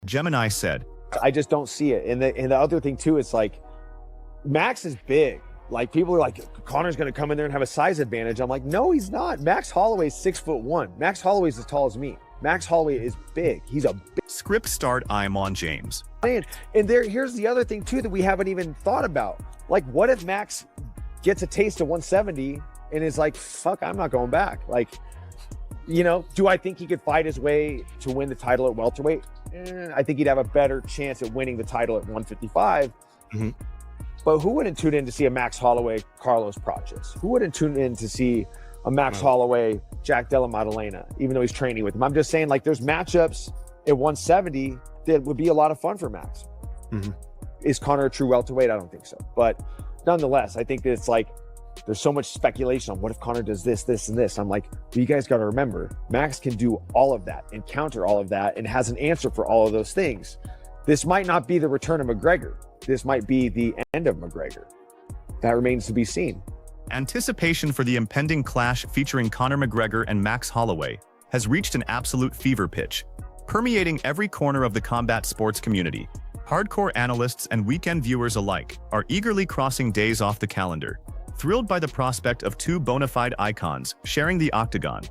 Gemini said, I just don't see it. And the other thing too, it's like, Max is big. Like, people are like, Conor's going to come in there and have a size advantage. I'm like, no, he's not. Max Holloway is 6'1". Max Holloway is as tall as me. Max Holloway is big. He's a big. Script starred Imon James. And here's the other thing too that we haven't even thought about. Like, what if Max gets a taste of 170 and is like, fuck, I'm not going back. Like, you know, do I think he could fight his way to win the title at welterweight? I think he'd have a better chance at winning the title at 155. Mm-hmm. But who wouldn't tune in to see a Max Holloway, Carlos Prates? Who wouldn't tune in to see a Max Holloway, Jack Della Maddalena, even though he's training with him? I'm just saying, like, there's matchups at 170 that would be a lot of fun for Max. Mm-hmm. Is Conor a true welterweight? I don't think so. But nonetheless, I think that it's like, there's so much speculation on what if Conor does this, this, and this. I'm like, well, you guys got to remember, Max can do all of that and counter all of that and has an answer for all of those things. This might not be the return of McGregor. This might be the end of McGregor. That remains to be seen. Anticipation for the impending clash featuring Conor McGregor and Max Holloway has reached an absolute fever pitch, permeating every corner of the combat sports community. Hardcore analysts and weekend viewers alike are eagerly crossing days off the calendar, thrilled by the prospect of two bona fide icons sharing the octagon,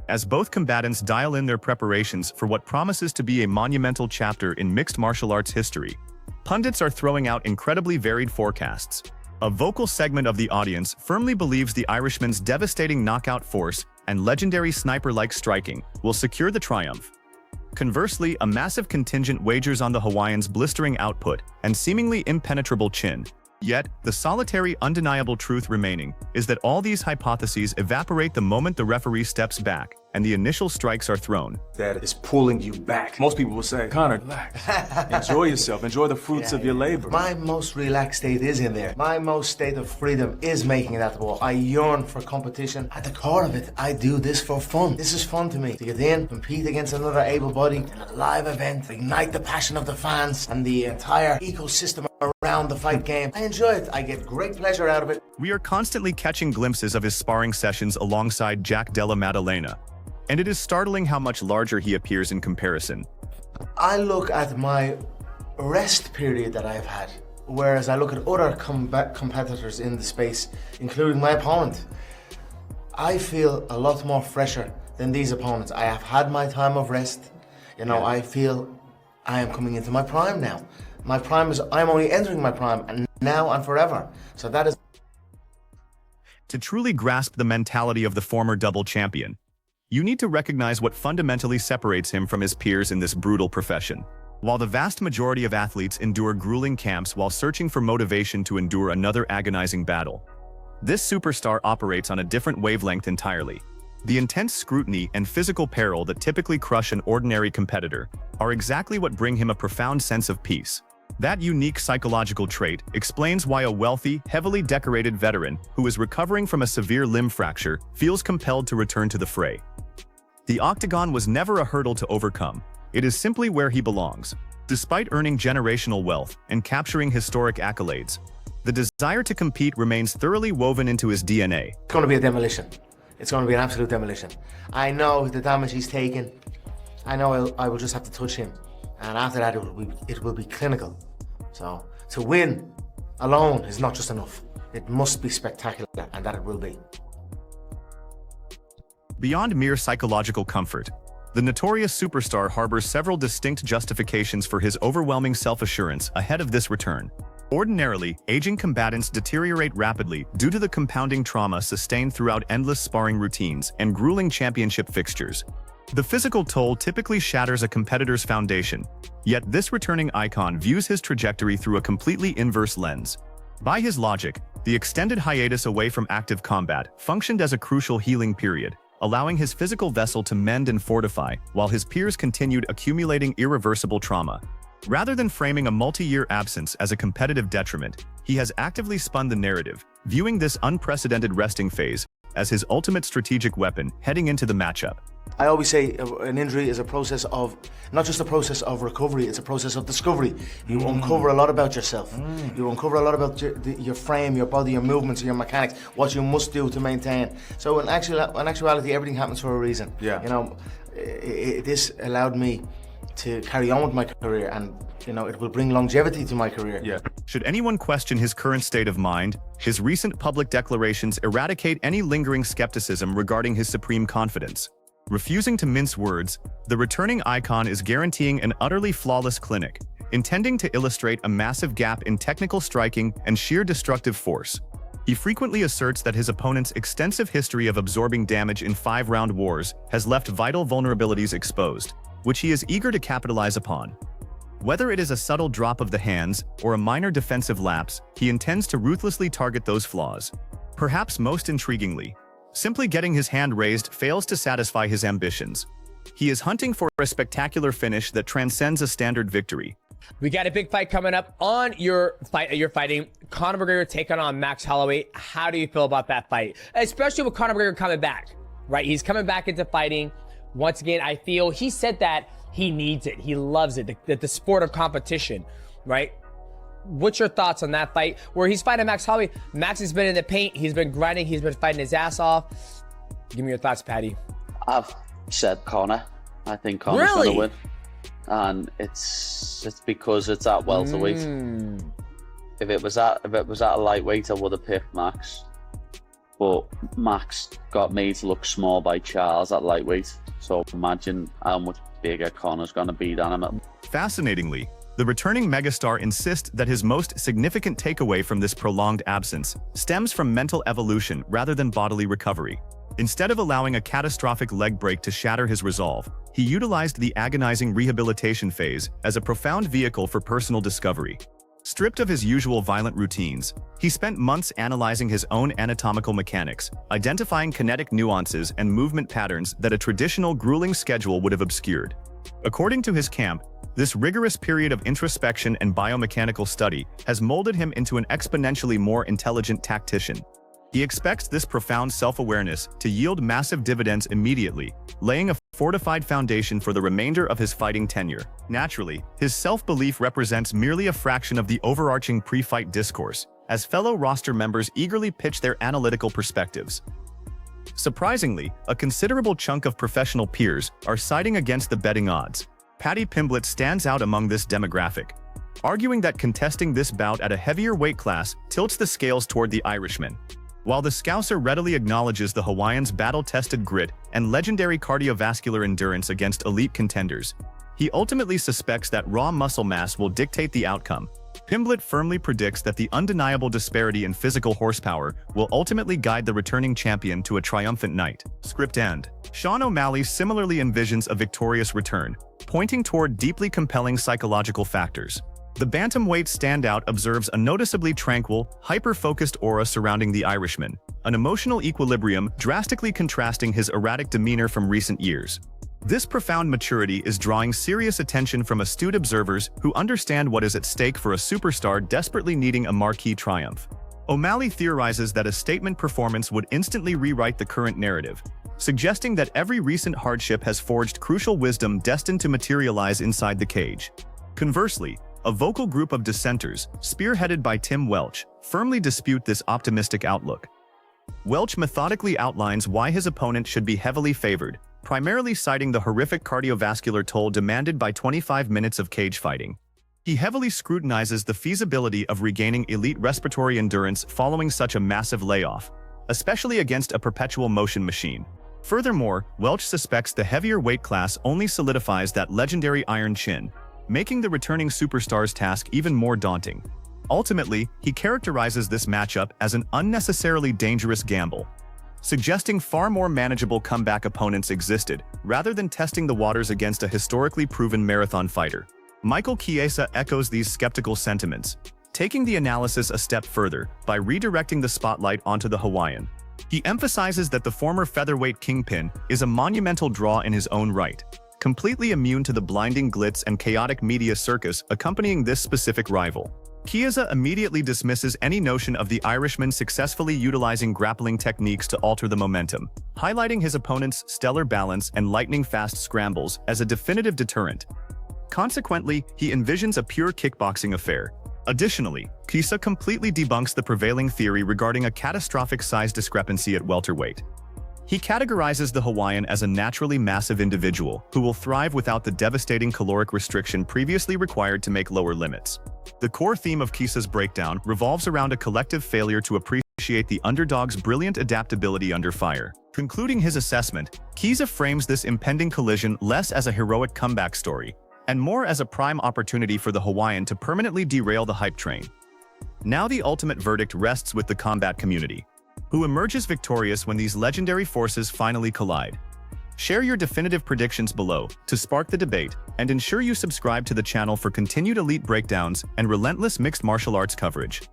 as both combatants dial in their preparations for what promises to be a monumental chapter in mixed martial arts history. Pundits are throwing out incredibly varied forecasts. A vocal segment of the audience firmly believes the Irishman's devastating knockout force and legendary sniper-like striking will secure the triumph. Conversely, a massive contingent wagers on the Hawaiian's blistering output and seemingly impenetrable chin. Yet, the solitary, undeniable truth remaining is that all these hypotheses evaporate the moment the referee steps back and the initial strikes are thrown. That is pulling you back. Most people will say, Conor, relax. Enjoy yourself. Enjoy the fruits of your labor. My most relaxed state is in there. My most state of freedom is making it at the wall. I yearn for competition. At the core of it, I do this for fun. This is fun to me. To get in, compete against another able-bodied in a live event, ignite the passion of the fans and the entire ecosystem around the fight game. I enjoy it. I get great pleasure out of it. We are constantly catching glimpses of his sparring sessions alongside Jack Della Maddalena, and it is startling how much larger he appears in comparison. I look at my rest period that I've had, whereas I look at other competitors in the space, including my opponent. I feel a lot more fresher than these opponents. I have had my time of rest. You know, I feel I am coming into my prime now. My prime is, I'm only entering my prime, and now and forever. So that is... To truly grasp the mentality of the former double champion, you need to recognize what fundamentally separates him from his peers in this brutal profession. While the vast majority of athletes endure grueling camps while searching for motivation to endure another agonizing battle, this superstar operates on a different wavelength entirely. The intense scrutiny and physical peril that typically crush an ordinary competitor are exactly what bring him a profound sense of peace. That unique psychological trait explains why a wealthy, heavily decorated veteran who is recovering from a severe limb fracture feels compelled to return to the fray. The octagon was never a hurdle to overcome. It is simply where he belongs. Despite earning generational wealth and capturing historic accolades, the desire to compete remains thoroughly woven into his DNA. It's going to be a demolition. It's going to be an absolute demolition. I know the damage he's taken. I know I will just have to touch him. And after that, it will be clinical. So, to win alone is not just enough. It must be spectacular, and that it will be. Beyond mere psychological comfort, the notorious superstar harbors several distinct justifications for his overwhelming self-assurance ahead of this return. Ordinarily, aging combatants deteriorate rapidly due to the compounding trauma sustained throughout endless sparring routines and grueling championship fixtures. The physical toll typically shatters a competitor's foundation, yet this returning icon views his trajectory through a completely inverse lens. By his logic, the extended hiatus away from active combat functioned as a crucial healing period, allowing his physical vessel to mend and fortify while his peers continued accumulating irreversible trauma. Rather than framing a multi-year absence as a competitive detriment, he has actively spun the narrative, viewing this unprecedented resting phase as his ultimate strategic weapon heading into the matchup. I always say an injury is a process of, not just a process of recovery, it's a process of discovery. You uncover a lot about yourself. You uncover a lot about your frame, your body, your movements, your mechanics, what you must do to maintain. So in actuality, everything happens for a reason. Yeah. You know, this allowed me to carry on with my career, and you know, it will bring longevity to my career. Yeah. Should anyone question his current state of mind, his recent public declarations eradicate any lingering skepticism regarding his supreme confidence. Refusing to mince words, the returning icon is guaranteeing an utterly flawless clinic, intending to illustrate a massive gap in technical striking and sheer destructive force. He frequently asserts that his opponent's extensive history of absorbing damage in 5-round wars has left vital vulnerabilities exposed, which he is eager to capitalize upon. Whether it is a subtle drop of the hands or a minor defensive lapse, he intends to ruthlessly target those flaws. Perhaps most intriguingly, simply getting his hand raised fails to satisfy his ambitions. He is hunting for a spectacular finish that transcends a standard victory. We got a big fight coming up on your fight. You're fighting Conor McGregor taking on Max Holloway. How do you feel about that fight? Especially with Conor McGregor coming back, right? He's coming back into fighting. Once again, I feel he said that he needs it. He loves it. The sport of competition, right? What's your thoughts on that fight where he's fighting Max Holloway? Max has been in the paint. He's been grinding. He's been fighting his ass off. Give me your thoughts, Patty. I've said Conor. I think Conor's going to win. And it's because it's at welterweight. If it was at a lightweight, I would have picked Max. But Max got made to look small by Charles at lightweight. So imagine how much bigger Conor's going to be than him. Fascinatingly, the returning megastar insists that his most significant takeaway from this prolonged absence stems from mental evolution rather than bodily recovery. Instead of allowing a catastrophic leg break to shatter his resolve, he utilized the agonizing rehabilitation phase as a profound vehicle for personal discovery. Stripped of his usual violent routines, he spent months analyzing his own anatomical mechanics, identifying kinetic nuances and movement patterns that a traditional grueling schedule would have obscured. According to his camp, this rigorous period of introspection and biomechanical study has molded him into an exponentially more intelligent tactician. He expects this profound self-awareness to yield massive dividends immediately, laying a fortified foundation for the remainder of his fighting tenure. Naturally, his self-belief represents merely a fraction of the overarching pre-fight discourse, as fellow roster members eagerly pitch their analytical perspectives. Surprisingly, a considerable chunk of professional peers are siding against the betting odds. Paddy Pimblett stands out among this demographic, arguing that contesting this bout at a heavier weight class tilts the scales toward the Irishman. While the Scouser readily acknowledges the Hawaiian's battle-tested grit and legendary cardiovascular endurance against elite contenders, he ultimately suspects that raw muscle mass will dictate the outcome. Pimblett firmly predicts that the undeniable disparity in physical horsepower will ultimately guide the returning champion to a triumphant night. Script end. Sean O'Malley similarly envisions a victorious return, pointing toward deeply compelling psychological factors. The bantamweight standout observes a noticeably tranquil, hyper-focused aura surrounding the Irishman, an emotional equilibrium drastically contrasting his erratic demeanor from recent years. This profound maturity is drawing serious attention from astute observers who understand what is at stake for a superstar desperately needing a marquee triumph. O'Malley theorizes that a statement performance would instantly rewrite the current narrative, suggesting that every recent hardship has forged crucial wisdom destined to materialize inside the cage. Conversely, a vocal group of dissenters, spearheaded by Tim Welch, firmly dispute this optimistic outlook. Welch methodically outlines why his opponent should be heavily favored, primarily citing the horrific cardiovascular toll demanded by 25 minutes of cage fighting. He heavily scrutinizes the feasibility of regaining elite respiratory endurance following such a massive layoff, especially against a perpetual motion machine. Furthermore, Welch suspects the heavier weight class only solidifies that legendary iron chin, making the returning superstar's task even more daunting. Ultimately, he characterizes this matchup as an unnecessarily dangerous gamble, suggesting far more manageable comeback opponents existed, rather than testing the waters against a historically proven marathon fighter. Michael Chiesa echoes these skeptical sentiments, taking the analysis a step further by redirecting the spotlight onto the Hawaiian. He emphasizes that the former featherweight kingpin is a monumental draw in his own right, completely immune to the blinding glitz and chaotic media circus accompanying this specific rival. Chiesa immediately dismisses any notion of the Irishman successfully utilizing grappling techniques to alter the momentum, highlighting his opponent's stellar balance and lightning-fast scrambles as a definitive deterrent. Consequently, he envisions a pure kickboxing affair. Additionally, Chiesa completely debunks the prevailing theory regarding a catastrophic size discrepancy at welterweight. He categorizes the Hawaiian as a naturally massive individual who will thrive without the devastating caloric restriction previously required to make lower limits. The core theme of Kisa's breakdown revolves around a collective failure to appreciate the underdog's brilliant adaptability under fire. Concluding his assessment, Kisa frames this impending collision less as a heroic comeback story and more as a prime opportunity for the Hawaiian to permanently derail the hype train. Now the ultimate verdict rests with the combat community, who emerges victorious when these legendary forces finally collide. Share your definitive predictions below to spark the debate, and ensure you subscribe to the channel for continued elite breakdowns and relentless mixed martial arts coverage.